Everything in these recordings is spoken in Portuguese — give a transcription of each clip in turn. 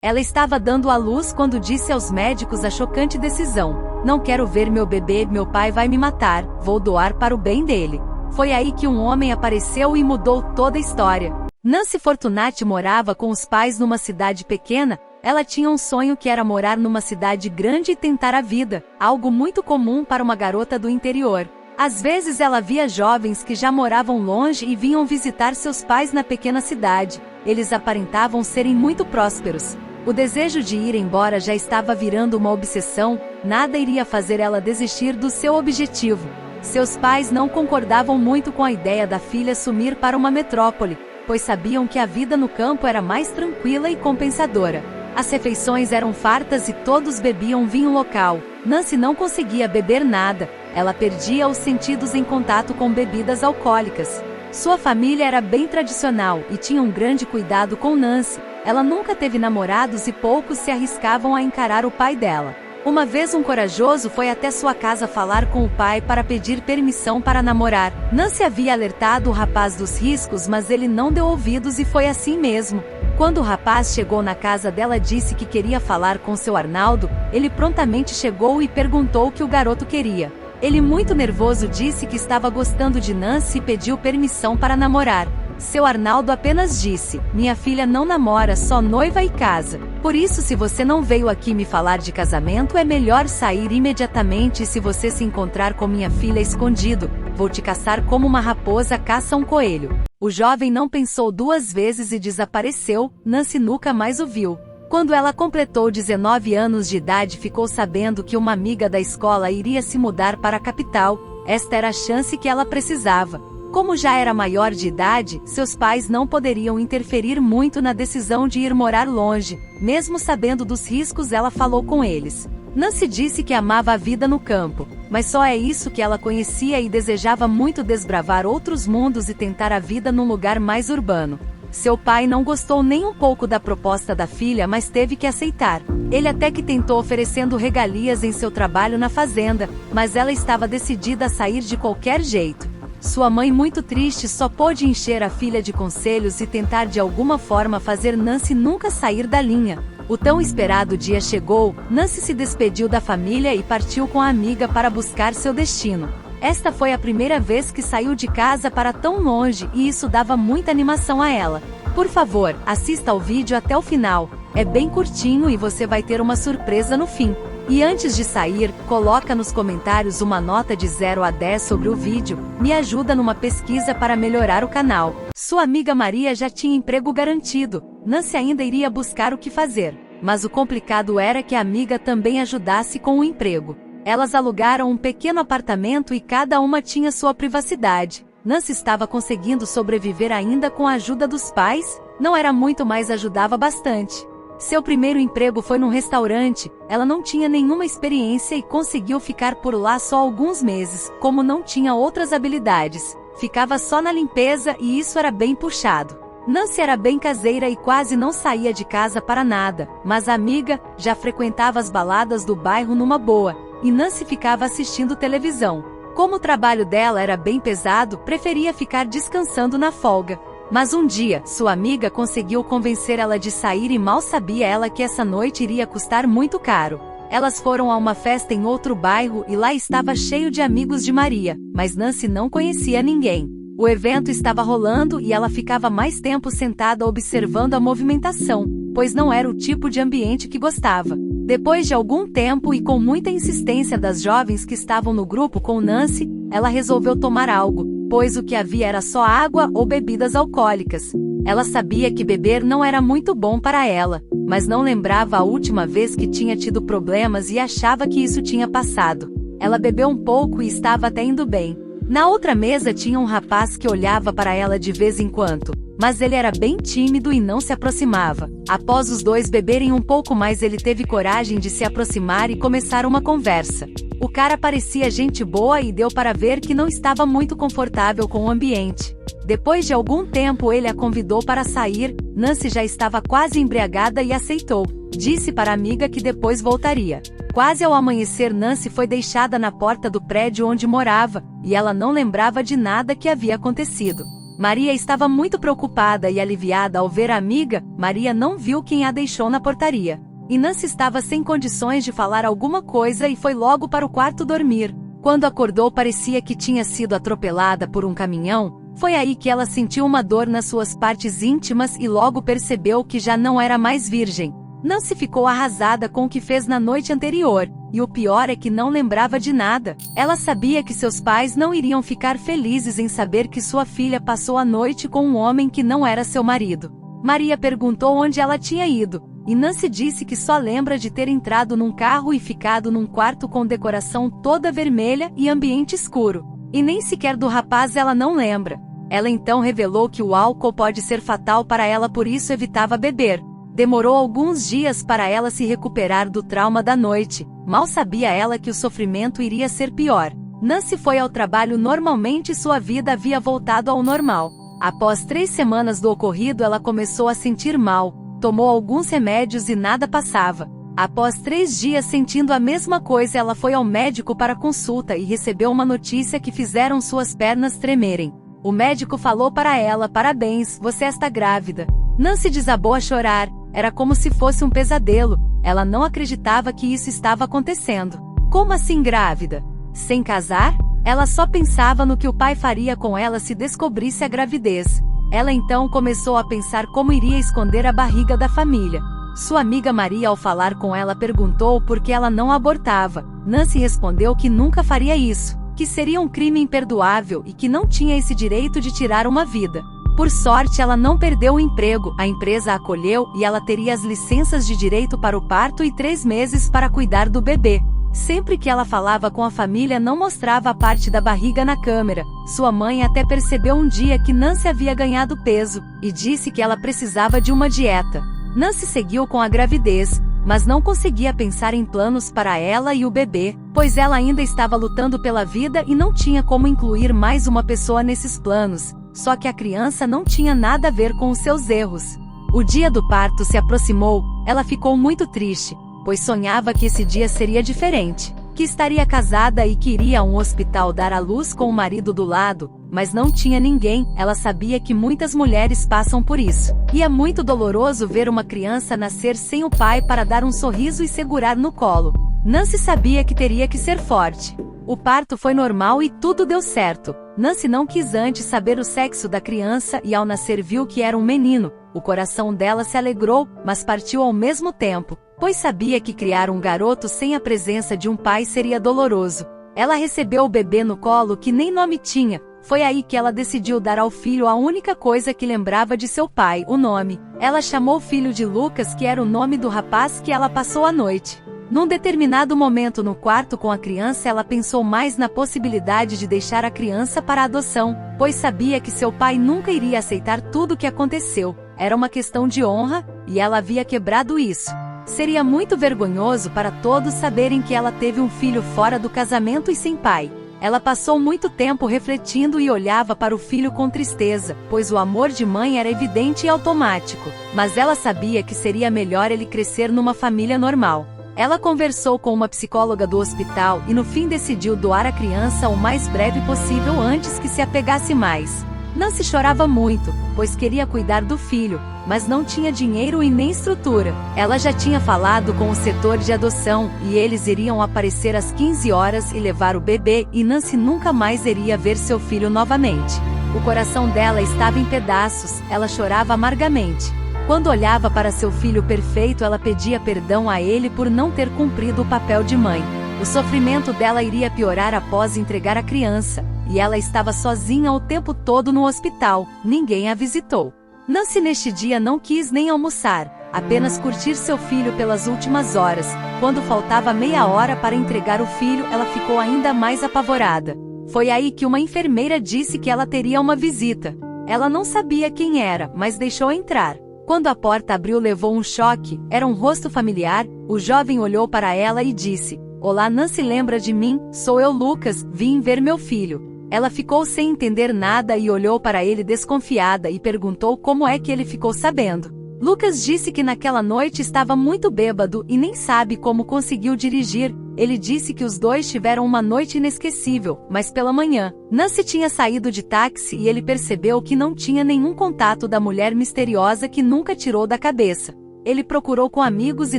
Ela estava dando à luz quando disse aos médicos a chocante decisão: "Não quero ver meu bebê, meu pai vai me matar, vou doar para o bem dele." Foi aí que um homem apareceu e mudou toda a história. Nancy Fortunati morava com os pais numa cidade pequena. Ela tinha um sonho que era morar numa cidade grande e tentar a vida, algo muito comum para uma garota do interior. Às vezes ela via jovens que já moravam longe e vinham visitar seus pais na pequena cidade. Eles aparentavam serem muito prósperos. O desejo de ir embora já estava virando uma obsessão. Nada iria fazer ela desistir do seu objetivo. Seus pais não concordavam muito com a ideia da filha sumir para uma metrópole, pois sabiam que a vida no campo era mais tranquila e compensadora. As refeições eram fartas e todos bebiam vinho local. Nancy não conseguia beber nada. Ela perdia os sentidos em contato com bebidas alcoólicas. Sua família era bem tradicional e tinha um grande cuidado com Nancy. Ela nunca teve namorados e poucos se arriscavam a encarar o pai dela. Uma vez um corajoso foi até sua casa falar com o pai para pedir permissão para namorar. Nancy havia alertado o rapaz dos riscos, mas ele não deu ouvidos e foi assim mesmo. Quando o rapaz chegou na casa dela, disse que queria falar com seu Arnaldo. Ele prontamente chegou e perguntou o que o garoto queria. Ele, muito nervoso, disse que estava gostando de Nancy e pediu permissão para namorar. Seu Arnaldo apenas disse: "Minha filha não namora, só noiva e casa. Por isso, se você não veio aqui me falar de casamento, é melhor sair imediatamente. E se você se encontrar com minha filha escondido, vou te caçar como uma raposa caça um coelho." O jovem não pensou duas vezes e desapareceu. Nancy nunca mais o viu. Quando ela completou 19 anos de idade, ficou sabendo que uma amiga da escola iria se mudar para a capital. Esta era a chance que ela precisava. Como já era maior de idade, seus pais não poderiam interferir muito na decisão de ir morar longe. Mesmo sabendo dos riscos, ela falou com eles. Nancy disse que amava a vida no campo, mas só é isso que ela conhecia e desejava muito desbravar outros mundos e tentar a vida num lugar mais urbano. Seu pai não gostou nem um pouco da proposta da filha, mas teve que aceitar. Ele até que tentou oferecendo regalias em seu trabalho na fazenda, mas ela estava decidida a sair de qualquer jeito. Sua mãe, muito triste, só pôde encher a filha de conselhos e tentar de alguma forma fazer Nancy nunca sair da linha. O tão esperado dia chegou. Nancy se despediu da família e partiu com a amiga para buscar seu destino. Esta foi a primeira vez que saiu de casa para tão longe e isso dava muita animação a ela. Por favor, assista ao vídeo até o final. É bem curtinho e você vai ter uma surpresa no fim. E antes de sair, coloca nos comentários uma nota de 0 a 10 sobre o vídeo. Me ajuda numa pesquisa para melhorar o canal. Sua amiga Maria já tinha emprego garantido. Nancy ainda iria buscar o que fazer. Mas o complicado era que a amiga também ajudasse com o emprego. Elas alugaram um pequeno apartamento e cada uma tinha sua privacidade. Nancy estava conseguindo sobreviver ainda com a ajuda dos pais. Não era muito, mas ajudava bastante. Seu primeiro emprego foi num restaurante. Ela não tinha nenhuma experiência e conseguiu ficar por lá só alguns meses. Como não tinha outras habilidades, ficava só na limpeza e isso era bem puxado. Nancy era bem caseira e quase não saía de casa para nada, mas a amiga já frequentava as baladas do bairro numa boa, e Nancy ficava assistindo televisão. Como o trabalho dela era bem pesado, preferia ficar descansando na folga. Mas um dia, sua amiga conseguiu convencer ela de sair e mal sabia ela que essa noite iria custar muito caro. Elas foram a uma festa em outro bairro e lá estava cheio de amigos de Maria, mas Nancy não conhecia ninguém. O evento estava rolando e ela ficava mais tempo sentada observando a movimentação, pois não era o tipo de ambiente que gostava. Depois de algum tempo e com muita insistência das jovens que estavam no grupo com Nancy, ela resolveu tomar algo, pois o que havia era só água ou bebidas alcoólicas. Ela sabia que beber não era muito bom para ela, mas não lembrava a última vez que tinha tido problemas e achava que isso tinha passado. Ela bebeu um pouco e estava até indo bem. Na outra mesa tinha um rapaz que olhava para ela de vez em quando, mas ele era bem tímido e não se aproximava. Após os dois beberem um pouco mais, ele teve coragem de se aproximar e começar uma conversa. O cara parecia gente boa e deu para ver que não estava muito confortável com o ambiente. Depois de algum tempo ele a convidou para sair. Nancy já estava quase embriagada e aceitou. Disse para a amiga que depois voltaria. Quase ao amanhecer, Nancy foi deixada na porta do prédio onde morava, e ela não lembrava de nada que havia acontecido. Maria estava muito preocupada e aliviada ao ver a amiga. Maria não viu quem a deixou na portaria. E Nancy estava sem condições de falar alguma coisa e foi logo para o quarto dormir. Quando acordou parecia que tinha sido atropelada por um caminhão. Foi aí que ela sentiu uma dor nas suas partes íntimas e logo percebeu que já não era mais virgem. Nancy ficou arrasada com o que fez na noite anterior, e o pior é que não lembrava de nada. Ela sabia que seus pais não iriam ficar felizes em saber que sua filha passou a noite com um homem que não era seu marido. Maria perguntou onde ela tinha ido, e Nancy disse que só lembra de ter entrado num carro e ficado num quarto com decoração toda vermelha e ambiente escuro. E nem sequer do rapaz ela não lembra. Ela então revelou que o álcool pode ser fatal para ela, por isso evitava beber. Demorou alguns dias para ela se recuperar do trauma da noite. Mal sabia ela que o sofrimento iria ser pior. Nancy foi ao trabalho normalmente e sua vida havia voltado ao normal. Após 3 semanas do ocorrido, ela começou a sentir mal. Tomou alguns remédios e nada passava. Após 3 dias sentindo a mesma coisa, ela foi ao médico para consulta e recebeu uma notícia que fizeram suas pernas tremerem. O médico falou para ela: "Parabéns, você está grávida." Nancy desabou a chorar. Era como se fosse um pesadelo. Ela não acreditava que isso estava acontecendo. Como assim grávida? Sem casar? Ela só pensava no que o pai faria com ela se descobrisse a gravidez. Ela então começou a pensar como iria esconder a barriga da família. Sua amiga Maria, ao falar com ela, perguntou por que ela não abortava. Nancy respondeu que nunca faria isso, que seria um crime imperdoável e que não tinha esse direito de tirar uma vida. Por sorte, ela não perdeu o emprego, a empresa a acolheu e ela teria as licenças de direito para o parto e 3 meses para cuidar do bebê. Sempre que ela falava com a família, não mostrava a parte da barriga na câmera. Sua mãe até percebeu um dia que Nancy havia ganhado peso e disse que ela precisava de uma dieta. Nancy seguiu com a gravidez, mas não conseguia pensar em planos para ela e o bebê, pois ela ainda estava lutando pela vida e não tinha como incluir mais uma pessoa nesses planos. Só que a criança não tinha nada a ver com os seus erros. O dia do parto se aproximou. Ela ficou muito triste, pois sonhava que esse dia seria diferente, que estaria casada e que iria a um hospital dar à luz com o marido do lado, mas não tinha ninguém. Ela sabia que muitas mulheres passam por isso, e é muito doloroso ver uma criança nascer sem o pai para dar um sorriso e segurar no colo. Nancy sabia que teria que ser forte. O parto foi normal e tudo deu certo. Nancy não quis antes saber o sexo da criança e ao nascer viu que era um menino. O coração dela se alegrou, mas partiu ao mesmo tempo, pois sabia que criar um garoto sem a presença de um pai seria doloroso. Ela recebeu o bebê no colo que nem nome tinha. Foi aí que ela decidiu dar ao filho a única coisa que lembrava de seu pai: o nome. Ela chamou o filho de Lucas, que era o nome do rapaz que ela passou a noite. Num determinado momento no quarto com a criança, ela pensou mais na possibilidade de deixar a criança para adoção, pois sabia que seu pai nunca iria aceitar tudo o que aconteceu. Era uma questão de honra, e ela havia quebrado isso. Seria muito vergonhoso para todos saberem que ela teve um filho fora do casamento e sem pai. Ela passou muito tempo refletindo e olhava para o filho com tristeza, pois o amor de mãe era evidente e automático, mas ela sabia que seria melhor ele crescer numa família normal. Ela conversou com uma psicóloga do hospital e no fim decidiu doar a criança o mais breve possível antes que se apegasse mais. Nancy chorava muito, pois queria cuidar do filho, mas não tinha dinheiro e nem estrutura. Ela já tinha falado com o setor de adoção e eles iriam aparecer às 15 horas e levar o bebê, e Nancy nunca mais iria ver seu filho novamente. O coração dela estava em pedaços, ela chorava amargamente. Quando olhava para seu filho perfeito, ela pedia perdão a ele por não ter cumprido o papel de mãe. O sofrimento dela iria piorar após entregar a criança, e ela estava sozinha o tempo todo no hospital, ninguém a visitou. Nancy neste dia não quis nem almoçar, apenas curtir seu filho pelas últimas horas. Quando faltava meia hora para entregar o filho, ela ficou ainda mais apavorada. Foi aí que uma enfermeira disse que ela teria uma visita. Ela não sabia quem era, mas deixou entrar. Quando a porta abriu, levou um choque. Era um rosto familiar. O jovem olhou para ela e disse: "Olá Nancy, lembra de mim? Sou eu, Lucas, vim ver meu filho." Ela ficou sem entender nada e olhou para ele desconfiada e perguntou como é que ele ficou sabendo. Lucas disse que naquela noite estava muito bêbado e nem sabe como conseguiu dirigir. Ele disse que os dois tiveram uma noite inesquecível, mas pela manhã, Nancy tinha saído de táxi e ele percebeu que não tinha nenhum contato da mulher misteriosa que nunca tirou da cabeça. Ele procurou com amigos e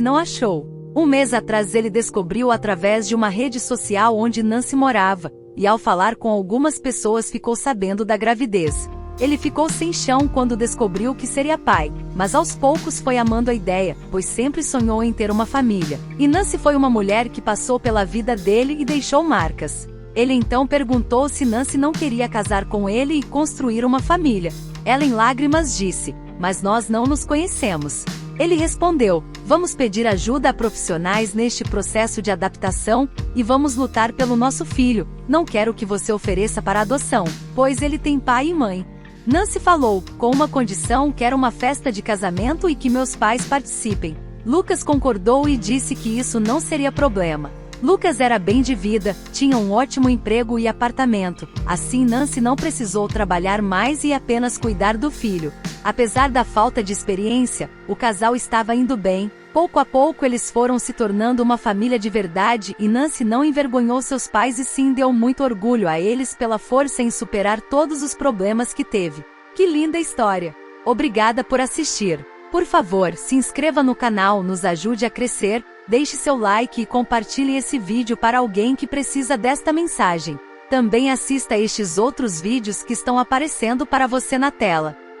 não achou. Um mês atrás ele descobriu através de uma rede social onde Nancy morava, e ao falar com algumas pessoas ficou sabendo da gravidez. Ele ficou sem chão quando descobriu que seria pai, mas aos poucos foi amando a ideia, pois sempre sonhou em ter uma família. E Nancy foi uma mulher que passou pela vida dele e deixou marcas. Ele então perguntou se Nancy não queria casar com ele e construir uma família. Ela em lágrimas disse: "Mas nós não nos conhecemos." Ele respondeu: "Vamos pedir ajuda a profissionais neste processo de adaptação, e vamos lutar pelo nosso filho. Não quero que você ofereça para adoção, pois ele tem pai e mãe." Nancy falou: "Com uma condição, quero uma festa de casamento e que meus pais participem." Lucas concordou e disse que isso não seria problema. Lucas era bem de vida, tinha um ótimo emprego e apartamento, assim Nancy não precisou trabalhar mais e apenas cuidar do filho. Apesar da falta de experiência, o casal estava indo bem. Pouco a pouco eles foram se tornando uma família de verdade e Nancy não envergonhou seus pais e sim deu muito orgulho a eles pela força em superar todos os problemas que teve. Que linda história! Obrigada por assistir. Por favor, se inscreva no canal, nos ajude a crescer, deixe seu like e compartilhe esse vídeo para alguém que precisa desta mensagem. Também assista a estes outros vídeos que estão aparecendo para você na tela.